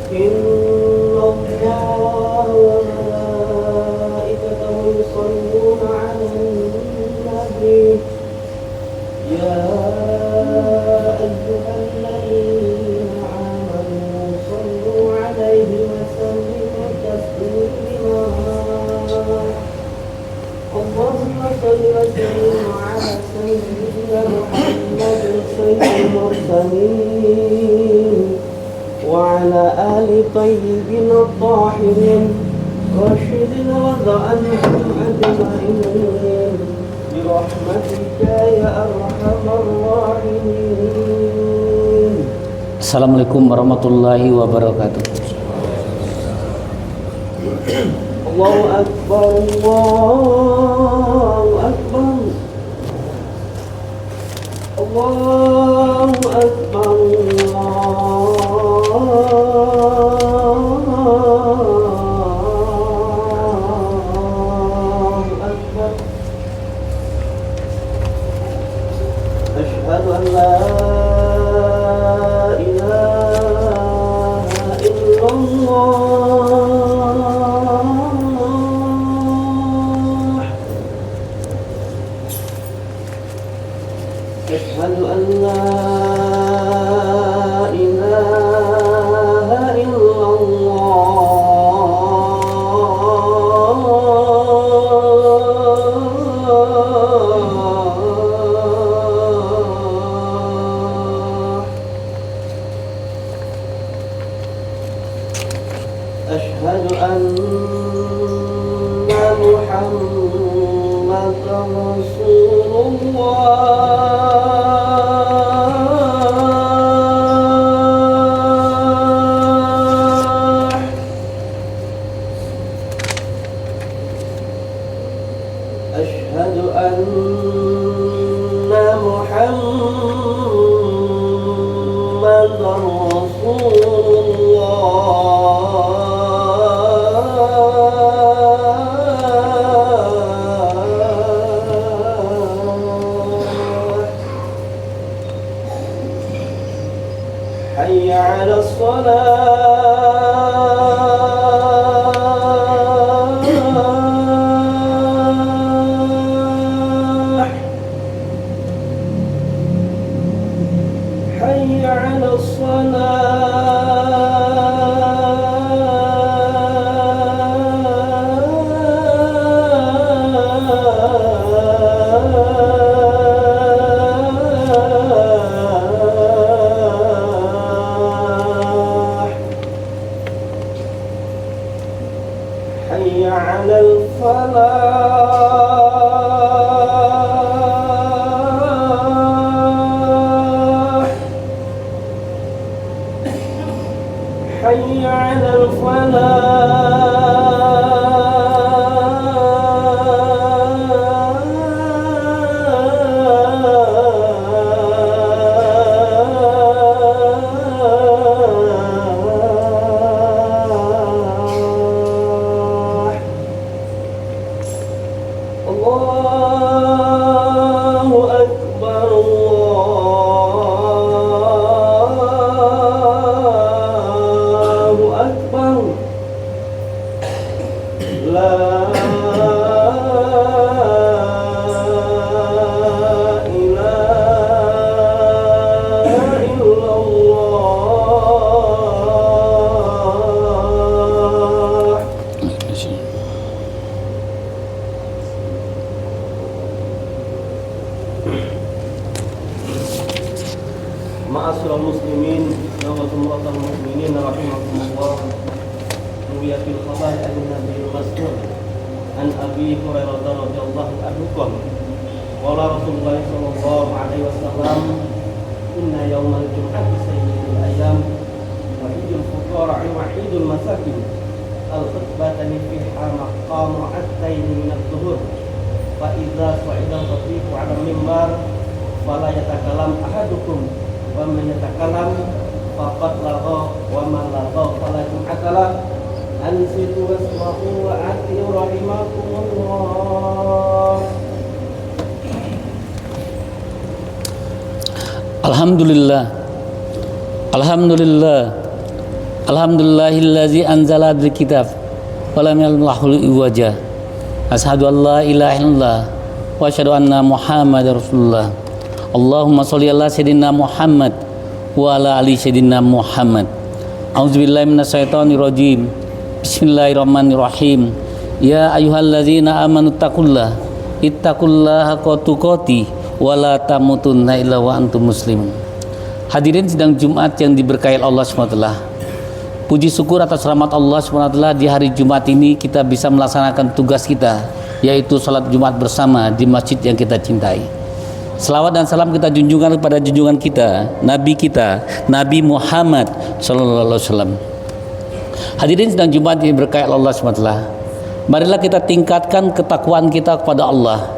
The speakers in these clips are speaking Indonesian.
إن الله وملائكته يصلون على النبي يا أيها الذين آمنوا صلوا عليه وسلموا تسليما اللهم صل وسلم على سيدنا محمد سيد المرسلين وعلى آل طيبين الطاهرين راشدين وارض عنهم أجمعين برحمتك يا أرحم الراحمين. Assalamualaikum warahmatullahi wabarakatuh. Allahu Akbar, Allahu Akbar, Allahu Akbar, Allahu Akbar. Asyhadu an la ilaha illallah. Asyhadu an la ilaha illallah. Asyhadu anna Muhammadan Rasulullah. Asyhadu anna Muhammadan Rasulullah. Hayya 'alas salah. Hayya 'alas salah. Hayya 'alal falah. Hayya 'alal falah. Allahu Akbar, Allahu Akbar. La ilaha illallah. Ma'asyiral muslimin wa jumlatul mu'minin rahimakumullah. Ruwiya fil khabar an-nabiy mas'ud an Abi Hurairah radhiyallahu anhu qala Rasulullah sallallahu alaihi wasallam inna yaumal jum'ati sayyidul ayyam wa idul fuqara wa idul masakin al-khutbatani fiha maqamu at-taini min adh-dhuhur fa idza sa'ida al-khatibu 'ala al-mimbar fala yatakalam ahadukum wa man yatakalam faqad lagha wa man lagha fala jum'atala ansitu wasma'u wa ati'u rahimakumullah. Alhamdulillah, Alhamdulillah, Alhamdulillahillazi anzala al-kitab wa lam yallahu iwaja. Asyhadu an la ilaha illallah wa asyhadu anna Muhammadar Rasulullah. Allahumma sholli ala sayyidina Muhammad wa ala ali sayyidina Muhammad. A'udzubillahi minasyaitonir rajim. Bismillahirrahmanirrahim. Ya ayyuhallazina amanu ittaqullaha haqqa tuqatih wa la tamutunna illa wa antum muslimun. Hadirin sidang Jumat yang diberkahi Allah SWT. Puji syukur atas rahmat Allah SWT di hari Jumat ini kita bisa melaksanakan tugas kita, yaitu salat Jumat bersama di masjid yang kita cintai. Selawat dan salam kita junjungan kepada junjungan kita, Nabi Muhammad SAW. Hadirin sedang Jumat yang berkait Allah SWT. Marilah kita tingkatkan ketakwaan kita kepada Allah.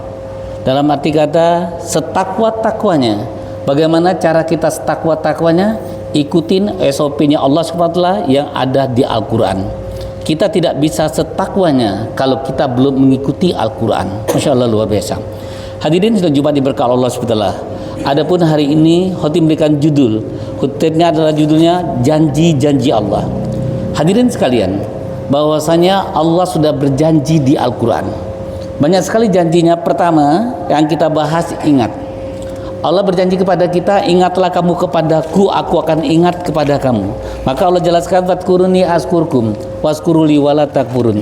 Dalam arti kata setakwa-takwanya. Bagaimana cara kita setakwa-takwanya? Ikutin SOP-nya Allah SWT yang ada di Al-Quran. Kita tidak bisa setakwanya kalau kita belum mengikuti Al-Quran. Masya Allah, luar biasa. Hadirin sedang Jumat diberkahi Allah SWT. Adapun hari ini khotib memberikan judul. Khotibnya adalah judulnya Janji-Janji Allah. Hadirin sekalian, bahwasanya Allah sudah berjanji di Al-Quran. Banyak sekali janjinya. Pertama yang kita bahas, ingat. Allah berjanji kepada kita, ingatlah kamu kepadaku, aku akan ingat kepada kamu. Maka Allah jelaskan, fadkuruni azkurkum waskuruli wala takfurun.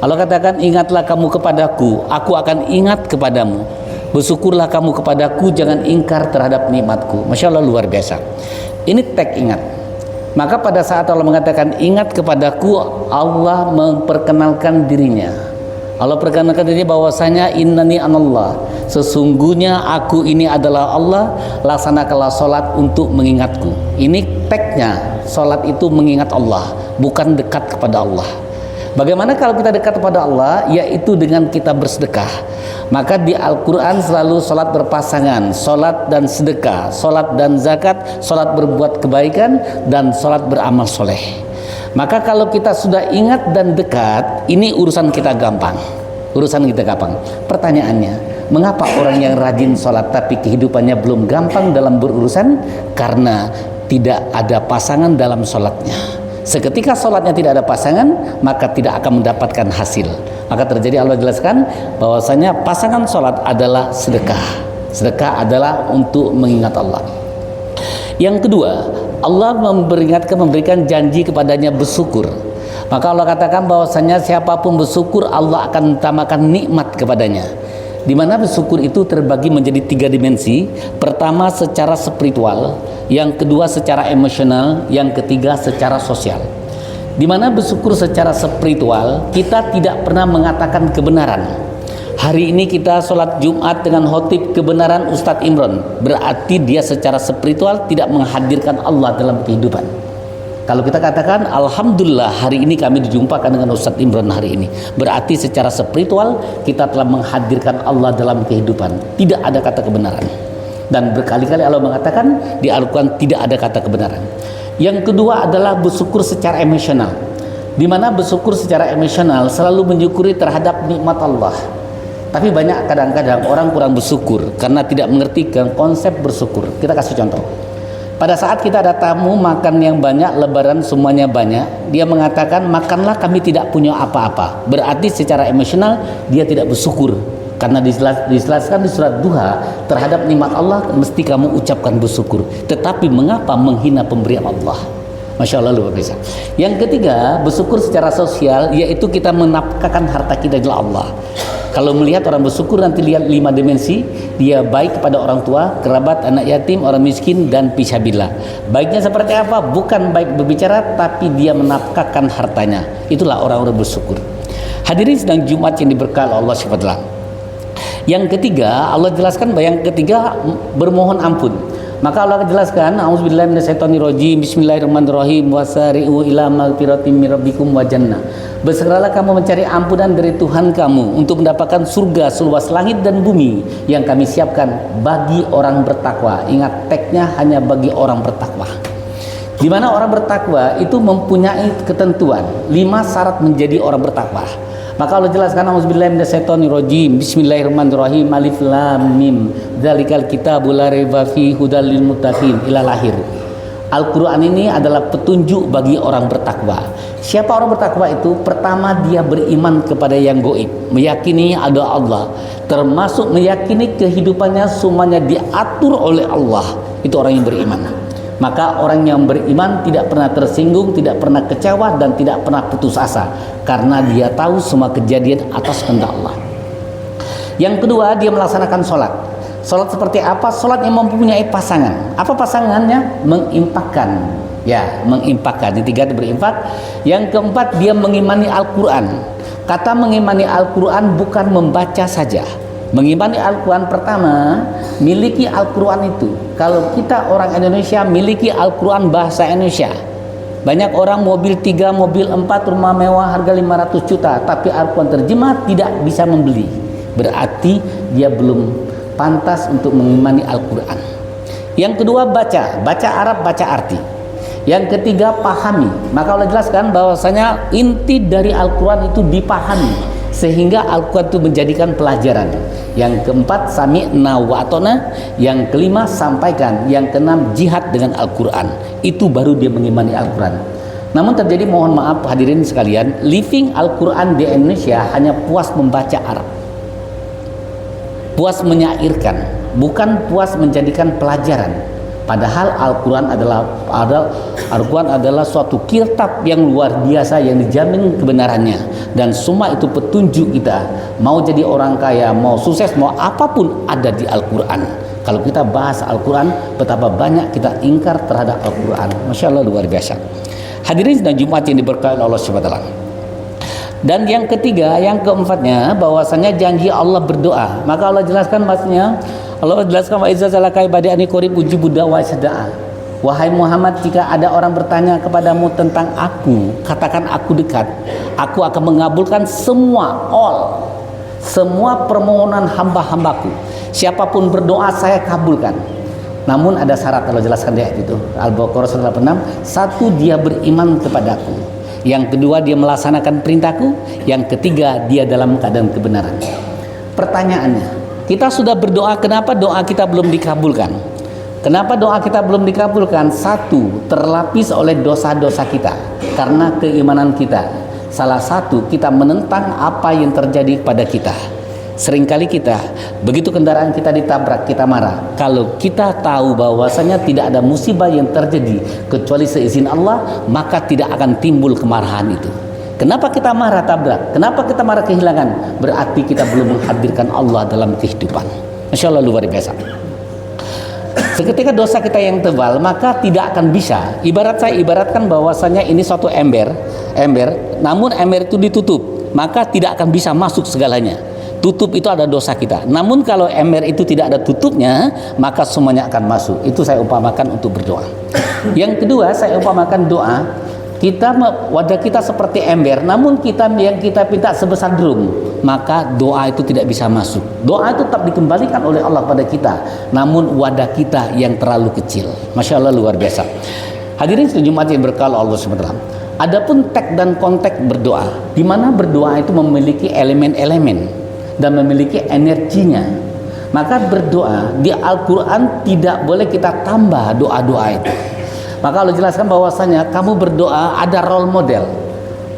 Allah katakan, ingatlah kamu kepadaku, aku akan ingat kepadamu. Bersyukurlah kamu kepadaku, jangan ingkar terhadap nikmatku. Masya Allah, luar biasa. Ini tag ingat. Maka pada saat Allah mengatakan ingat kepadaku, Allah memperkenalkan dirinya. Allah perkenalkan dirinya bahwasanya innani anallah, sesungguhnya aku ini adalah Allah, laksanakanlah sholat untuk mengingatku. Ini tagnya, sholat itu mengingat Allah, bukan dekat kepada Allah. Bagaimana kalau kita dekat kepada Allah? Yaitu dengan kita bersedekah. Maka di Al-Quran selalu sholat berpasangan, sholat dan sedekah, sholat dan zakat, sholat berbuat kebaikan, dan sholat beramal soleh. Maka kalau kita sudah ingat dan dekat, ini urusan kita gampang. Urusan kita gampang. Pertanyaannya, mengapa orang yang rajin sholat tapi kehidupannya belum gampang dalam berurusan? Karena tidak ada pasangan dalam sholatnya. Seketika sholatnya tidak ada pasangan, maka tidak akan mendapatkan hasil. Maka terjadi, Allah jelaskan bahwasanya pasangan sholat adalah sedekah. Sedekah adalah untuk mengingat Allah. Yang kedua, Allah memberikan janji kepadanya bersyukur. Maka Allah katakan bahwasanya siapapun bersyukur, Allah akan utamakan nikmat kepadanya. Di mana bersyukur itu terbagi menjadi 3 dimensi. Pertama secara spiritual, yang kedua secara emosional, yang ketiga secara sosial. Di mana bersyukur secara spiritual, kita tidak pernah mengatakan kebenaran. Hari ini kita sholat Jumat dengan khotib kebenaran Ustadz Imron, berarti dia secara spiritual tidak menghadirkan Allah dalam kehidupan. Kalau kita katakan alhamdulillah hari ini kami dijumpakan dengan Ustadz Imron hari ini, berarti secara spiritual kita telah menghadirkan Allah dalam kehidupan. Tidak ada kata kebenaran. Dan berkali-kali Allah mengatakan di Al-Quran tidak ada kata kebenaran. Yang kedua adalah bersyukur secara emosional. Di mana bersyukur secara emosional selalu menyukuri terhadap nikmat Allah. Tapi banyak kadang-kadang orang kurang bersyukur karena tidak mengerti konsep bersyukur. Kita kasih contoh. Pada saat kita ada tamu makan yang banyak, lebaran semuanya banyak, dia mengatakan makanlah, kami tidak punya apa-apa. Berarti secara emosional dia tidak bersyukur. Karena dijelaskan di surat Duha, terhadap nikmat Allah mesti kamu ucapkan bersyukur. Tetapi mengapa menghina pemberian Allah? Masya Allah, luar biasa. Yang ketiga, bersyukur secara sosial, yaitu kita menafkahkan harta kita adalah Allah. Kalau melihat orang bersyukur, nanti lihat 5 dimensi. Dia baik kepada orang tua, kerabat, anak yatim, orang miskin, dan fisabilillah. Baiknya seperti apa? Bukan baik berbicara, tapi dia menafkahkan hartanya. Itulah orang-orang bersyukur. Hadirin sedang Jumat yang diberkahi Allah SWT. Yang ketiga, Allah jelaskan bahwa yang ketiga bermohon ampun. Maka Allah jelaskan, auzubillahi minasyaitonirrajim, bismillahirrahmanirrahim, wasari'u ila magfiratin min rabbikum wa jannah. Bersegeralah kamu mencari ampunan dari Tuhan kamu untuk mendapatkan surga seluas langit dan bumi yang kami siapkan bagi orang bertakwa. Ingat, tagnya hanya bagi orang bertakwa. Di mana orang bertakwa itu mempunyai ketentuan 5 syarat menjadi orang bertakwa. Maka Allah jelaskan, auzubillahi minasyaitonirrajim, bismillahirrahmanirrahim, alif lam mim, dzalikal kitabul la raiba fihi hudal lil muttaqin, ila lahir. Al-Quran ini adalah petunjuk bagi orang bertakwa. Siapa orang bertakwa itu? Pertama, dia beriman kepada yang gaib, meyakini ada Allah, termasuk meyakini kehidupannya semuanya diatur oleh Allah. Itu orang yang beriman. Maka orang yang beriman tidak pernah tersinggung, tidak pernah kecewa, dan tidak pernah putus asa, karena dia tahu semua kejadian atas kehendak Allah. Yang kedua, dia melaksanakan sholat. Sholat seperti apa? Sholat yang mempunyai pasangan. Apa pasangannya? Menginfakkan. Ya, menginfakkan. Yang tiga, berinfak. Yang keempat, dia mengimani Al-Quran. Kata mengimani Al-Quran bukan membaca saja. Mengimani Al-Quran pertama, miliki Al-Quran itu. Kalau kita orang Indonesia miliki Al-Quran bahasa Indonesia. Banyak orang mobil 3, mobil 4, rumah mewah harga 500 juta, tapi Al-Quran terjemah tidak bisa membeli. Berarti dia belum pantas untuk mengimani Al-Quran. Yang kedua, baca Arab, baca arti. Yang ketiga, pahami. Maka Allah jelaskan bahwasanya inti dari Al-Quran itu dipahami, sehingga Al-Quran itu menjadikan pelajaran. Yang keempat, sami'na wa atona. Yang kelima, sampaikan. Yang keenam, jihad dengan Al-Quran. Itu baru dia mengimani Al-Quran. Namun terjadi, mohon maaf hadirin sekalian, living Al-Quran di Indonesia hanya puas membaca Arab, puas menyairkan, bukan puas menjadikan pelajaran. Padahal Al-Quran adalah suatu kitab yang luar biasa yang dijamin kebenarannya, dan semua itu petunjuk kita. Mau jadi orang kaya, mau sukses, mau apapun ada di Al-Quran. Kalau kita bahas Al-Quran, betapa banyak kita ingkar terhadap Al-Quran. Masya Allah, luar biasa. Hadirin dan Jumat yang diberkahi Allah SWT. Dan yang ketiga, yang keempatnya, bahwasanya janji Allah berdoa. Maka Allah jelaskan, maksudnya Allah jelaskan, wa izza zalaka ibadi ani qarib ujibu da'wa sada'a. Wahai Muhammad, jika ada orang bertanya kepadamu tentang aku, katakan aku dekat. Aku akan mengabulkan semua permohonan hamba-hambaku. Siapapun berdoa saya kabulkan. Namun ada syarat, Allah jelaskan di ayat itu, Al-Baqarah 186. Satu, dia beriman kepadaku. Yang kedua, dia melaksanakan perintahku. Yang ketiga, dia dalam keadaan kebenaran. Pertanyaannya, kita sudah berdoa, kenapa doa kita belum dikabulkan? Kenapa doa kita belum dikabulkan? Satu, terlapis oleh dosa-dosa kita karena keimanan kita. Salah satu, kita menentang apa yang terjadi pada kita. Seringkali kita, begitu kendaraan kita ditabrak, kita marah. Kalau kita tahu bahwasanya tidak ada musibah yang terjadi kecuali seizin Allah, maka tidak akan timbul kemarahan itu. Kenapa kita marah tabrak? Kenapa kita marah kehilangan? Berarti kita belum menghadirkan Allah dalam kehidupan. Masya Allah, luar biasa. Seketika dosa kita yang tebal, maka tidak akan bisa. Saya ibaratkan bahwasanya ini suatu ember, namun ember itu ditutup, maka tidak akan bisa masuk segalanya. Tutup itu ada dosa kita. Namun kalau ember itu tidak ada tutupnya, maka semuanya akan masuk. Itu saya umpamakan untuk berdoa. Yang kedua, saya umpamakan doa. Wadah kita seperti ember, namun yang kita minta sebesar drum, maka doa itu tidak bisa masuk. Doa itu tetap dikembalikan oleh Allah pada kita, namun wadah kita yang terlalu kecil. Masya Allah, luar biasa. Hadirin Jumat yang berkah Allah SWT. Adapun teks dan konteks berdoa, di mana berdoa itu memiliki elemen-elemen dan memiliki energinya. Maka berdoa di Al-Quran tidak boleh kita tambah doa-doa itu. Maka Allah jelaskan bahwasanya kamu berdoa ada role model.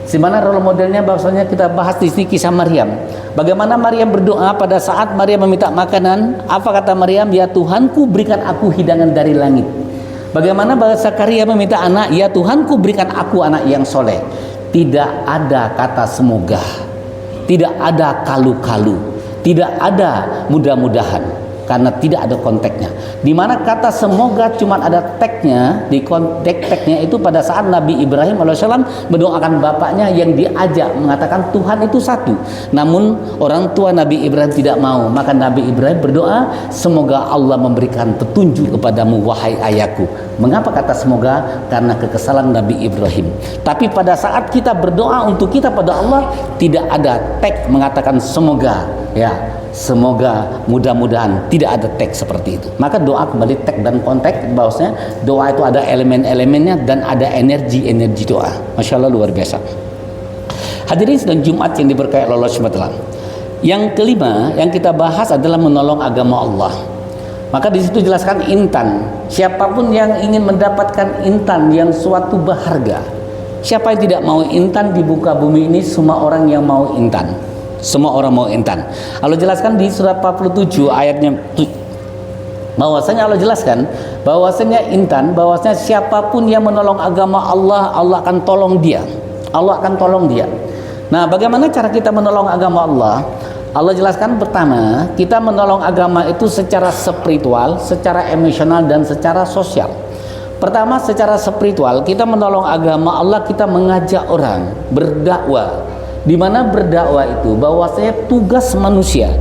Di mana role modelnya? Bahwasanya kita bahas di sini kisah Maryam. Bagaimana Maryam berdoa pada saat Maryam meminta makanan? Apa kata Maryam? Ya Tuhanku, berikan aku hidangan dari langit. Bagaimana bahasa Zakaria meminta anak? Ya Tuhanku, berikan aku anak yang soleh. Tidak ada kata semoga, tidak ada kalu-kalu, tidak ada mudah-mudahan, karena tidak ada konteksnya. Di mana kata semoga cuma ada teksnya, di konteks teksnya itu pada saat Nabi Ibrahim alaihissalam mendoakan bapaknya yang diajak mengatakan Tuhan itu satu. Namun orang tua Nabi Ibrahim tidak mau, maka Nabi Ibrahim berdoa, semoga Allah memberikan petunjuk kepadamu wahai ayahku. Mengapa kata semoga? Karena kekesalan Nabi Ibrahim. Tapi pada saat kita berdoa untuk kita pada Allah, tidak ada teks mengatakan semoga, ya, semoga, mudah-mudahan, tidak ada teks seperti itu. Maka doa kembali teks dan konteks, bahwasanya doa itu ada elemen-elemennya dan ada energi doa. Masya Allah, luar biasa. Hadirin dan Jumat yang diberkahi Allah SWT. Yang kelima yang kita bahas adalah menolong agama Allah. Maka di situ jelaskan intan. Siapapun yang ingin mendapatkan intan yang suatu berharga. Siapa yang tidak mau intan di muka bumi ini? Semua orang yang mau intan. Semua orang mau intan. Allah jelaskan di surat 47 ayatnya bahwasanya Allah jelaskan bahwasanya intan, bahwasanya siapapun yang menolong agama Allah, Allah akan tolong dia. Allah akan tolong dia. Nah, bagaimana cara kita menolong agama Allah? Allah jelaskan pertama, kita menolong agama itu secara spiritual, secara emosional, dan secara sosial. Pertama, secara spiritual, kita menolong agama Allah, kita mengajak orang berdakwah. Di mana berdakwah itu bahwasanya tugas manusia,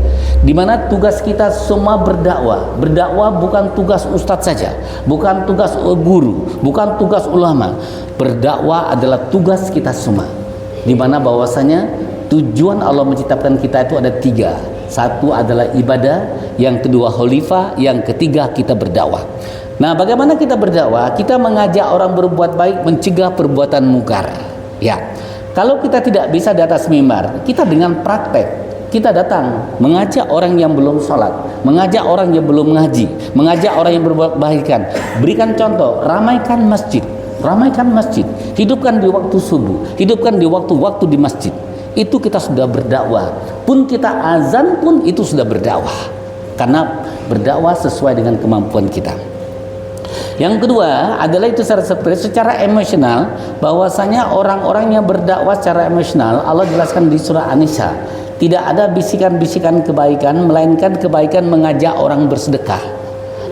di mana tugas kita semua berdakwah. Berdakwah bukan tugas ustadz saja, bukan tugas guru, bukan tugas ulama. Berdakwah adalah tugas kita semua. Di mana bahwasanya tujuan Allah menciptakan kita itu ada 3. Satu adalah ibadah, yang kedua khalifah, yang ketiga kita berdakwah. Nah, bagaimana kita berdakwah? Kita mengajak orang berbuat baik, mencegah perbuatan mungkar. Ya, kalau kita tidak bisa di atas mimbar, kita dengan praktek, kita datang mengajak orang yang belum sholat, mengajak orang yang belum ngaji, mengajak orang yang berbuat kebaikan. Berikan contoh, ramaikan masjid, hidupkan di waktu subuh, hidupkan di waktu-waktu di masjid. Itu kita sudah berdakwah. Pun kita azan pun itu sudah berdakwah. Karena berdakwah sesuai dengan kemampuan kita. Yang kedua adalah itu secara emosional, bahwasanya orang-orang yang berdakwah secara emosional, Allah jelaskan di surah An-Nisa, tidak ada bisikan-bisikan kebaikan, melainkan kebaikan mengajak orang bersedekah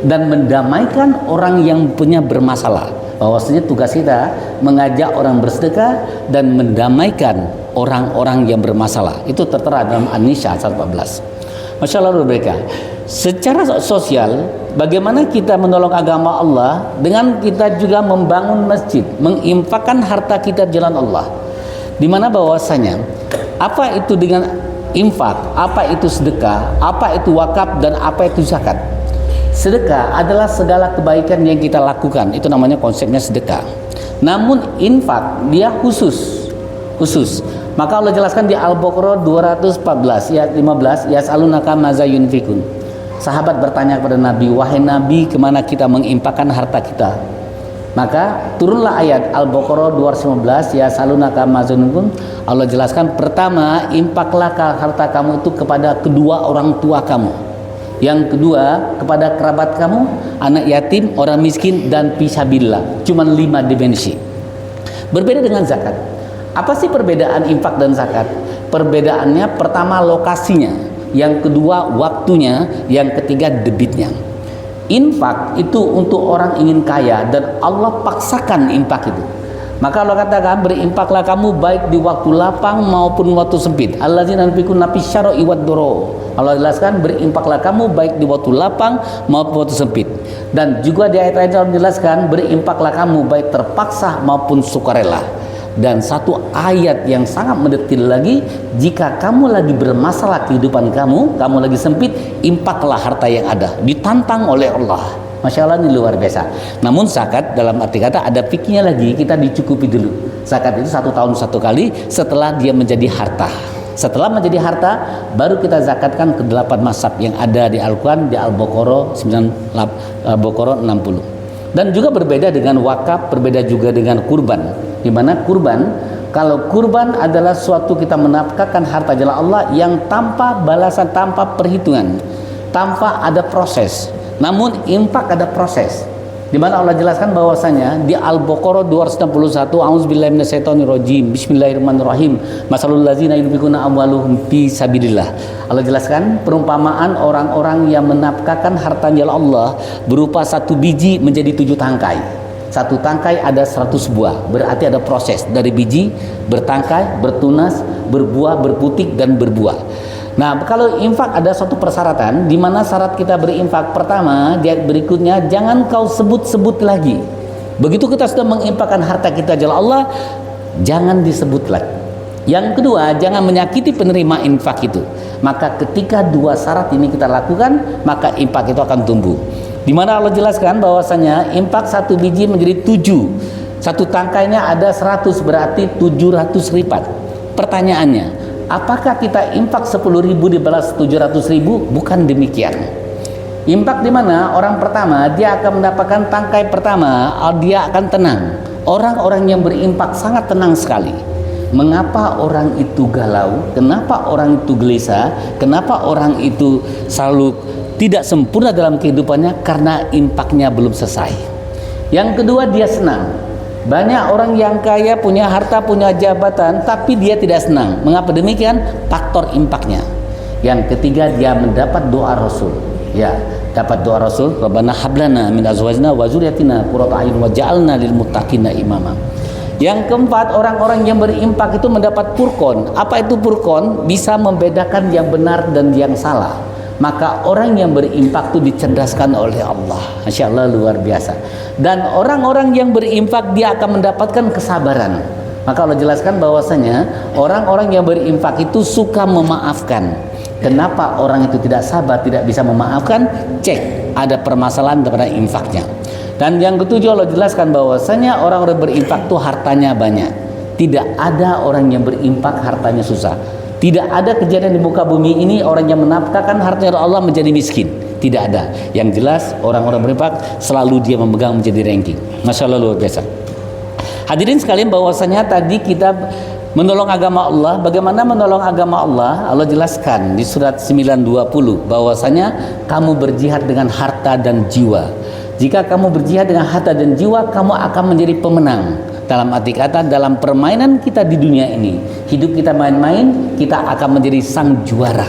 dan mendamaikan orang yang punya bermasalah. Bahwasanya tugas kita mengajak orang bersedekah dan mendamaikan orang-orang yang bermasalah. Itu tertera dalam An-Nisa 114. Masya Allah mereka. Secara sosial, bagaimana kita menolong agama Allah dengan kita juga membangun masjid, menginfakkan harta kita di jalan Allah. Di mana bahwasanya apa itu dengan infak, apa itu sedekah, apa itu wakaf, dan apa itu zakat. Sedekah adalah segala kebaikan yang kita lakukan, itu namanya konsepnya sedekah. Namun infak dia khusus. Maka Allah jelaskan di Al-Baqarah 214 ayat 15, yas'alunaka maza yunfikun. Sahabat bertanya kepada Nabi, wahai Nabi, kemana kita menginfakkan harta kita? Maka turunlah ayat Al-Baqarah 215, yas'alunaka maza yunfikun. Allah jelaskan, pertama, infaklah harta kamu itu kepada kedua orang tua kamu. Yang kedua, kepada kerabat kamu, anak yatim, orang miskin, dan fisabilillah. Cuman 5 dimensi. Berbeda dengan zakat. Apa sih perbedaan infak dan zakat? Perbedaannya pertama lokasinya, yang kedua waktunya, yang ketiga debitnya. Infak itu untuk orang ingin kaya dan Allah paksakan infak itu. Maka Allah katakan, berinfaklah kamu baik di waktu lapang maupun waktu sempit. Allazina yunfikuna fis syarra'i wad dharra. Allah jelaskan, berinfaklah kamu baik di waktu lapang maupun waktu sempit. Dan juga di ayat lain Allah jelaskan, berinfaklah kamu baik terpaksa maupun sukarela. Dan satu ayat yang sangat mendetil lagi, jika kamu lagi bermasalah kehidupan kamu lagi sempit, infaklah harta yang ada. Ditantang oleh Allah. Masya Allah, ini luar biasa. Namun zakat dalam arti kata ada fikihnya lagi, kita dicukupi dulu. Zakat itu 1 tahun 1 kali setelah dia menjadi harta. Setelah menjadi harta, baru kita zakatkan ke 8 mazhab yang ada di Al-Quran, di Al-Baqarah 60. Dan juga berbeda dengan wakaf, berbeda juga dengan kurban. Di mana kurban, kalau kurban adalah suatu kita menafkahkan harta jalan Allah yang tanpa balasan, tanpa perhitungan, tanpa ada proses. Namun infak ada proses. Di mana Allah jelaskan bahwasanya di Al-Baqarah 261, a'udzubillahi minasyaitonirrajim, bismillahirrahmanirrahim, masalul ladzina yunfikuna amwaluhum fi sabilillah. Allah jelaskan perumpamaan orang-orang yang menafkahkan harta jalan Allah berupa 1 biji menjadi 7 tangkai. 1 tangkai ada 100 buah, berarti ada proses dari biji bertangkai, bertunas, berbuah, berputik, dan berbuah. Nah, kalau infak ada suatu persyaratan, di mana syarat kita berinfak pertama, dia berikutnya jangan kau sebut-sebut lagi. Begitu kita sudah menginfakkan harta kita jalan Allah, jangan disebut lagi. Yang kedua, jangan menyakiti penerima infak itu. Maka ketika 2 syarat ini kita lakukan, maka infak itu akan tumbuh. Di mana Allah jelaskan bahwasanya infak 1 biji menjadi 7. 1 tangkainya ada 100, berarti 700 lipat. Pertanyaannya, apakah kita infak 10.000 dibalas 700.000? Bukan demikian. Infak di mana orang pertama dia akan mendapatkan tangkai pertama, dia akan tenang. Orang-orang yang berinfak sangat tenang sekali. Mengapa orang itu galau? Kenapa orang itu gelisah? Kenapa orang itu selalu tidak sempurna dalam kehidupannya? Karena infaknya belum selesai. Yang kedua, dia senang. Banyak orang yang kaya, punya harta, punya jabatan, tapi dia tidak senang. Mengapa demikian? Faktor infaknya. Yang ketiga, dia mendapat doa Rasul. Ya, dapat doa Rasul, Rabbana hablana min azwajina wa dzurriyyatina qurrata a'yun waj'alna lil muttaqina imama. Yang keempat, orang-orang yang berinfak itu mendapat furqan. Apa itu furqan? Bisa membedakan yang benar dan yang salah. Maka orang yang berinfak itu dicerdaskan oleh Allah. Masya Allah, luar biasa. Dan orang-orang yang berinfak dia akan mendapatkan kesabaran. Maka Allah jelaskan bahwasanya orang-orang yang berinfak itu suka memaafkan. Kenapa orang itu tidak sabar, tidak bisa memaafkan? Cek, ada permasalahan pada infaknya. Dan yang ketujuh, Allah jelaskan bahwasanya orang-orang berinfak itu hartanya banyak. Tidak ada orang yang berinfak hartanya susah. Tidak ada kejadian di muka bumi ini orang yang menafkahkan hartanya Allah menjadi miskin. Tidak ada. Yang jelas orang-orang berinfak selalu dia memegang menjadi ranking. Masya Allah, luar biasa. Hadirin sekalian, bahwasanya tadi kita menolong agama Allah. Bagaimana menolong agama Allah? Allah jelaskan di surat 9:20 bahwasanya kamu berjihad dengan harta dan jiwa. Jika kamu berjihad dengan harta dan jiwa, kamu akan menjadi pemenang. Dalam arti kata, dalam permainan kita di dunia ini, hidup kita main-main, kita akan menjadi sang juara.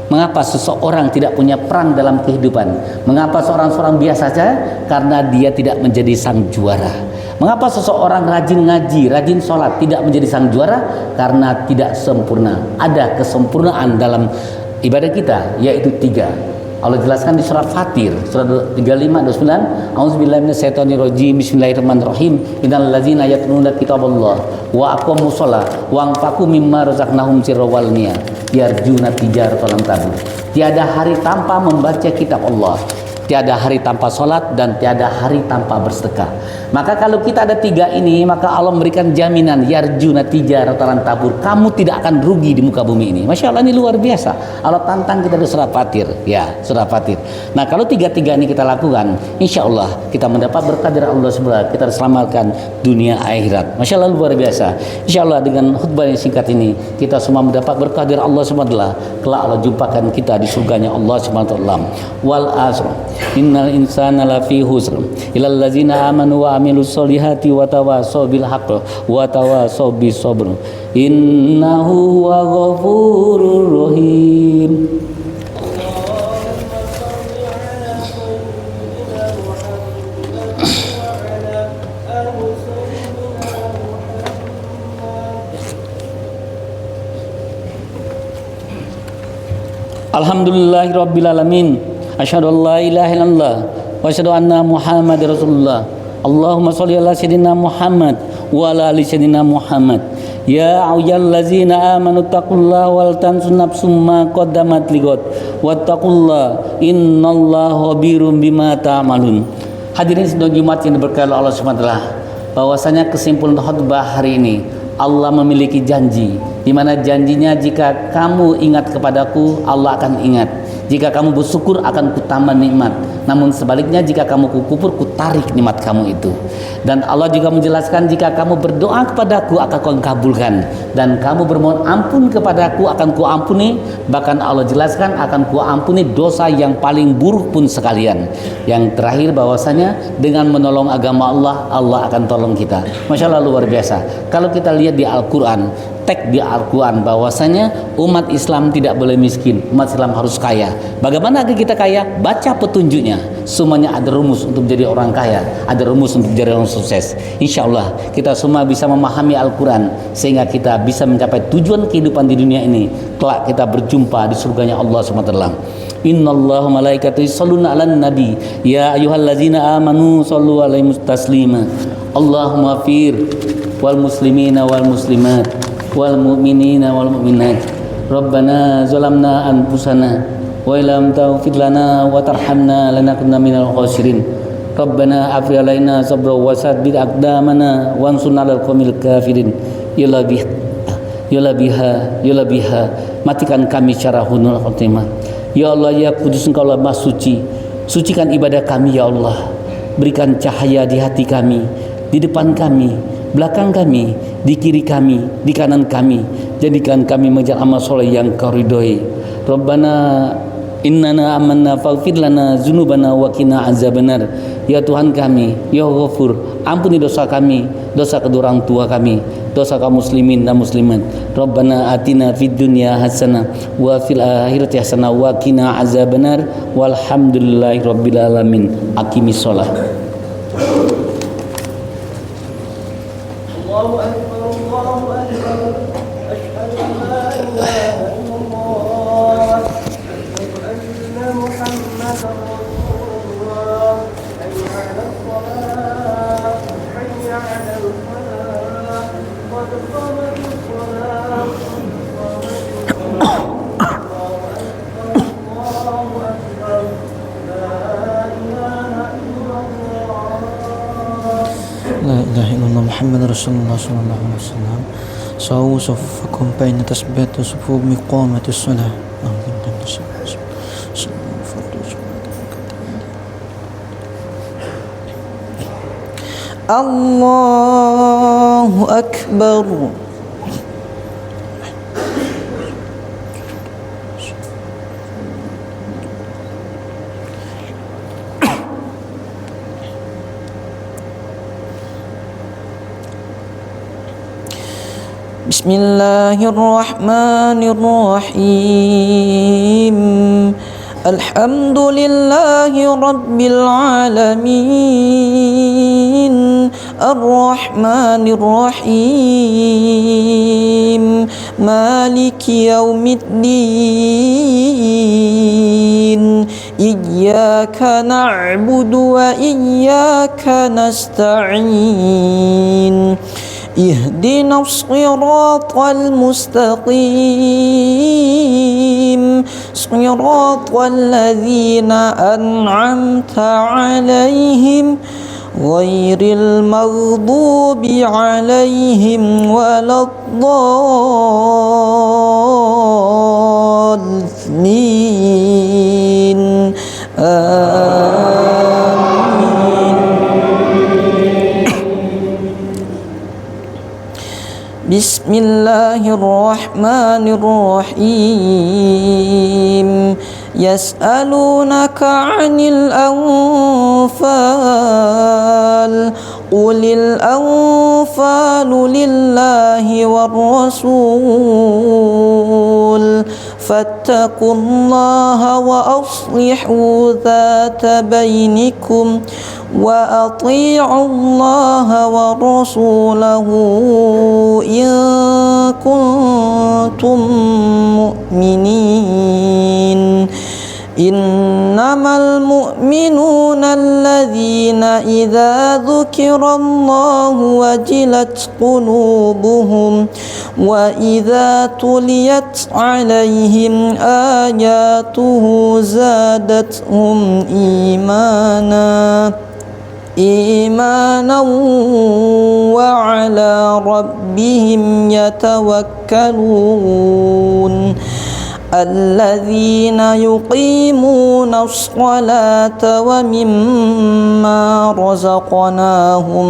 Mengapa seseorang tidak punya perang dalam kehidupan? Mengapa seorang biasa saja? Karena dia tidak menjadi sang juara. Mengapa seseorang rajin ngaji, rajin sholat tidak menjadi sang juara? Karena tidak sempurna. Ada kesempurnaan dalam ibadah kita, yaitu 3. Allah jelaskan di surat Fatir, surat 35-29, A'udzubillahi minasyaitonirrajim, bismillahirrahmanirrahim, innal ladzina yatluna kitaballah wa aqamus shalah wa anfaqu mimma razaqnahum sirran wal alaniya yarjuna tijaratan lan tabur. Tiada hari tanpa membaca kitab Allah, tiada hari tanpa sholat, dan tiada hari tanpa bersedekah. Maka kalau kita ada 3 ini, maka Allah memberikan jaminan yarjuna tijaratan lan tabur. Kamu tidak akan rugi di muka bumi ini. Masya Allah, ini luar biasa. Allah tantang kita di surah Fatir. Ya, surah Fatir. Nah, kalau 3 ini kita lakukan, insya Allah kita mendapat berkah dari Allah SWT. Kita diselamatkan dunia akhirat. Masya Allah, luar biasa. Insya Allah dengan khutbah yang singkat ini, kita semua mendapat berkah dari Allah SWT. Kelak Allah jumpakan kita di surganya Allah SWT. Wal asr innal insana lafi husr illal ladzina amanu wa amilus solihati wa tawasaw bil haqq wa tawasaw bis sabr innahu huwa ghafurur rahim. Alhamdulillahirabbil alamin. Asyhadu an la ilaha illallah wa asyhadu anna Muhammadar Rasulullah. Allahumma shalli ala sayyidina Muhammad wa ala ali sayyidina Muhammad. Ya ayyuhallazina amanu taqullaha wal tanzur nafsum ma qaddamat lighad wattaqullaha innallaha khabirum bima ta'malun. Hadirin sidang Jumat yang diberkahi Allah Subhanahu wa taala, bahwasanya kesimpulan khutbah hari ini, Allah memiliki janji, di mana janjinya jika kamu ingat kepadaku, Allah akan ingat. Jika kamu bersyukur, akan kutambah nikmat. Namun sebaliknya, jika kamu kukufur, kutarik nikmat kamu itu. Dan Allah juga menjelaskan, jika kamu berdoa kepadaku, akan kukabulkan. Dan kamu bermohon ampun kepadaku, akan kuampuni. Bahkan Allah jelaskan, akan kuampuni dosa yang paling buruk pun sekalian. Yang terakhir bahwasanya, dengan menolong agama Allah, Allah akan tolong kita. Masya Allah, luar biasa. Kalau kita lihat di Al-Quran, teks di Al-Quran bahwasanya umat Islam tidak boleh miskin, umat Islam harus kaya. Bagaimana agar kita kaya? Baca petunjuknya. Semuanya ada rumus untuk menjadi orang kaya, ada rumus untuk menjadi orang sukses. Insya Allah kita semua bisa memahami Al-Quran sehingga kita bisa mencapai tujuan kehidupan di dunia ini. Kelak kita berjumpa di surganya Allah SWT. Innallaha malaikatahu yusholluna 'alan nabi ya ayyuhallazina amanu shollu 'alaihi taslima. Allahumma fir wal muslimina wal muslimat wal mu'minina wal mu'minat. Rabbana zalamna anfusana wa illam taghfir lana wa tarhamna lanakunanna minal khasirin. Rabbana afri alaina sabra wa saddid aqdamana wansurna 'alal qaumil kafirin. Ya biha matikan kami secara husnul khotimah. Ya Allah, ya Kudus, Engkau lah Maha Suci. Sucikan ibadah kami ya Allah. Berikan cahaya di hati kami, di depan kami, belakang kami, di kiri kami, di kanan kami. Jadikan kami menjalankan amal soleh yang Kau ridhoi. Rabbana innana amanna faghfir lana dzunubana wa qina azabannar. Ya Tuhan kami, ya Ghafur, ampuni dosa kami, dosa kedua orang tua kami, dosa kaum muslimin dan muslimat. Rabbana atina fid dunya hasanah wa fil akhirati hasanah wa qina azabannar. Walhamdulillahi rabbil alamin. Aqimis shalah. Allahu akbar, Allahu akbar. Asyhadu an la ilaha illallah. Asyhadu anna Muhammadar Rasulullah. Hayya 'alas shalah, hayya 'alal falah. Qad qamatis shalah, Allahu akbar. La ilaha illallah. لا إله إلا الله محمد رسول الله صلى الله عليه وسلم. سووا صفكم بين تثبيت صفوف إقامة الصلاة. الله أكبر. بسم الله الرحمن الرحيم. الحمد لله رب العالمين. الرحمن الرحيم. مالك يوم الدين. إياك نعبد وإياك نستعين. اهدنا الصراط المستقيم. صراط الذين أنعمت عليهم غير المغضوب عليهم ولا الضالين. بسم الله الرحمن الرحيم. يسألونك عن الأنفال. قل الأنفال لله والرسول فاتقوا الله وأصلحوا ذات بينكم وأطيعوا الله ورسوله إن كنتم مؤمنين. إنما المؤمنون الذين إذا ذكر الله وجلت قلوبهم وإذا تليت عليهم آياته زادتهم إيمانا وعلى ربهم يتوكلون. الذين يقيمون الصلاة ومما رزقناهم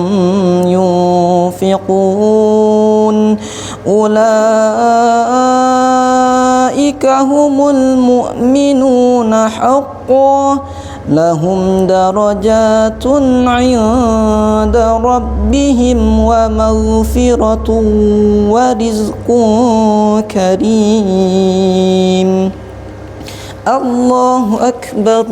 ينفقون. أولئك هم المؤمنون حقا. لهم درجات عند ربهم ومغفرة ورزق كريم. الله أكبر.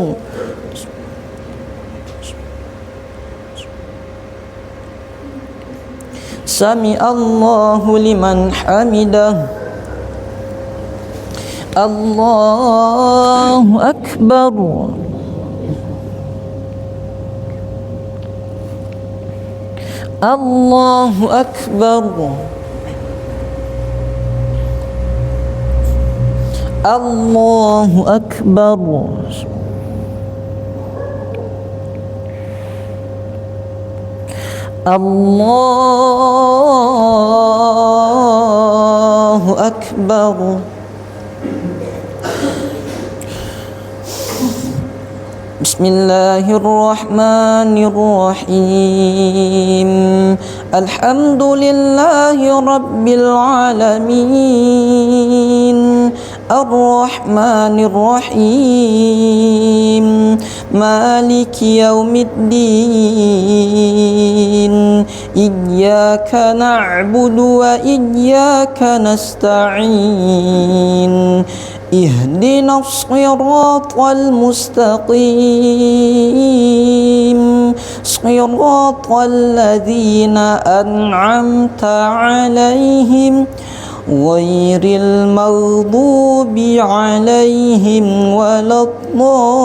سمع الله لمن حمده. الله أكبر. الله أكبر. الله أكبر. الله أكبر. بسم الله الرحمن الرحيم الحمد لله رب العالمين الرحمن الرحيم مالك يوم الدين إياك نعبد وإياك نستعين اهدنا الصراط المستقيم صراط الذين أنعمت عليهم غير المغضوب عليهم ولا الضالين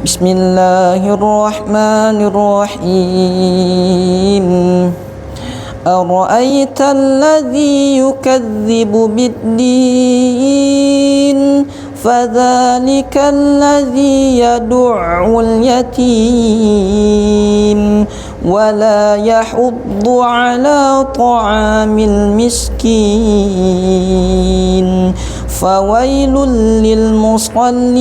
بسم الله الرحمن الرحيم أرأيت الذي يكذب بالدين فذلك الذي يدع اليتيم ولا يحض على طعام المسكين فويل للمصلين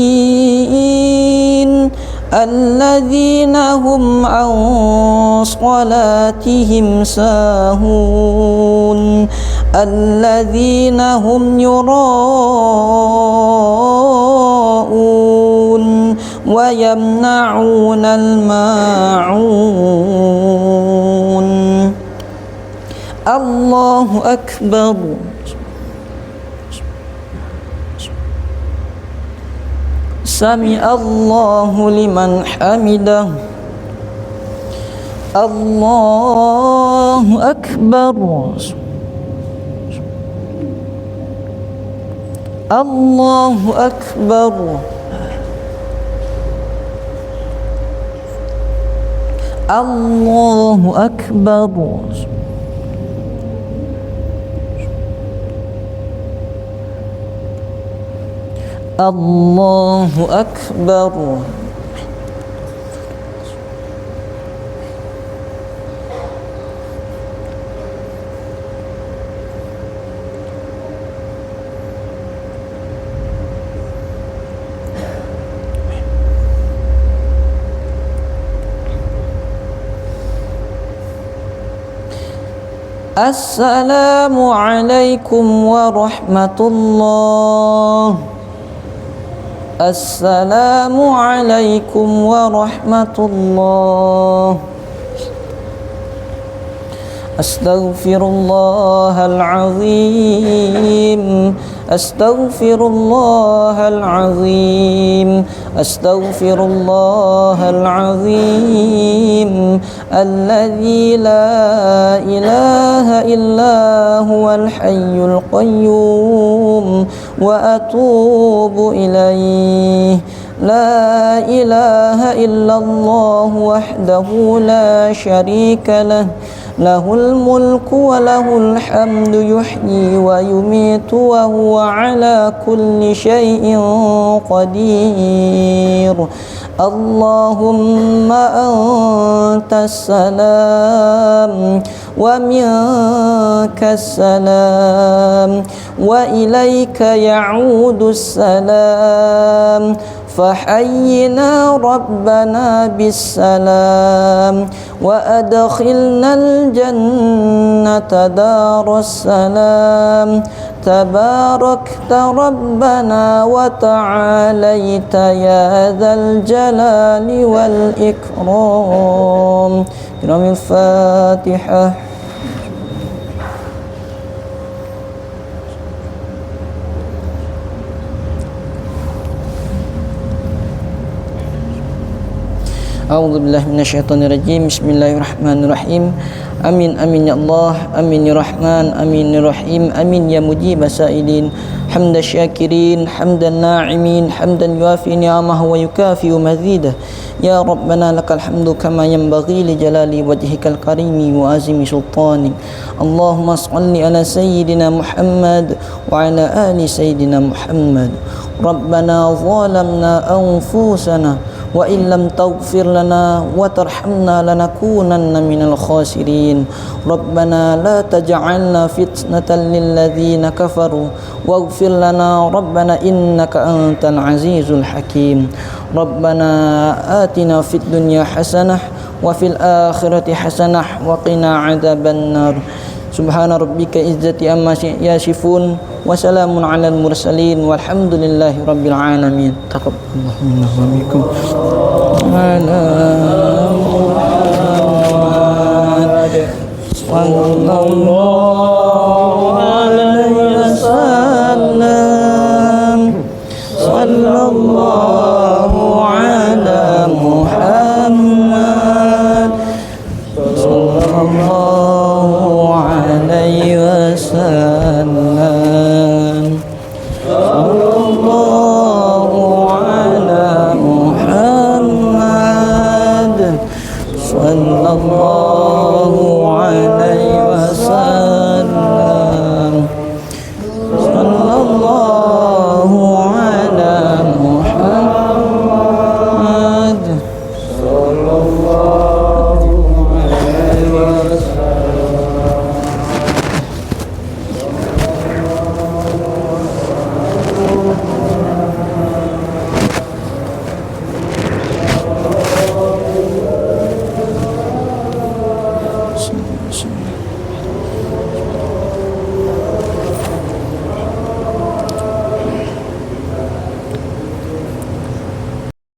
الذين هم عن صلاتهم ساهون الذين هم يراءون ويمنعون الماعون الله أكبر سمع الله لمن حمده الله أكبر الله أكبر الله أكبر الله أكبر السلام عليكم ورحمة الله السلام عليكم ورحمة الله أستغفر الله العظيم أستغفر الله العظيم أستغفر الله العظيم الذي لا إله إلا هو الحي القيوم وأتوب إليه لا إله إلا الله وحده لا شريك له له الملك وله الحمد يحيي ويميت وهو على كل شيء قدير اللهم أنت السلام ومنك السلام وإليك يعود السلام فحينا ربنا بالسلام وأدخلنا الجنة دار السلام تباركت ربنا وتعاليت يا ذا الجلال والإكرام. برم الفاتحة. A'udzu billahi minasyaitonir rajim. Bismillahirrahmanirrahim. Amin amin ya Allah, amin ya Rahman, amin ya Rahim, amin ya mujib sa'ilin. Hamdan syakirin, hamdan na'imin, hamdan yuafi ni'amahu wa yukafi'u mazidah. Ya Rabbana lakal hamdu kama yanbaghi li jalali wajhikal karimi wa azimi sultanik. Allahumma shalli ala sayyidina Muhammad wa ala ali sayyidina Muhammad. Rabbana zalamna anfusana وإن لم تغفر لنا وترحمنا لنكونن من الخاسرين ربنا لا تجعلنا فتنة للذين كفروا واغفر لنا ربنا إنك أنت العزيز الحكيم ربنا آتنا في الدنيا حسنة وفي الآخرة حسنة وقنا عذاب النار سبحان ربك عزة عما يصفون وسلام على المرسلين والحمد لله رب العالمين تقبل الله منا ومنكم على محمد صلى الله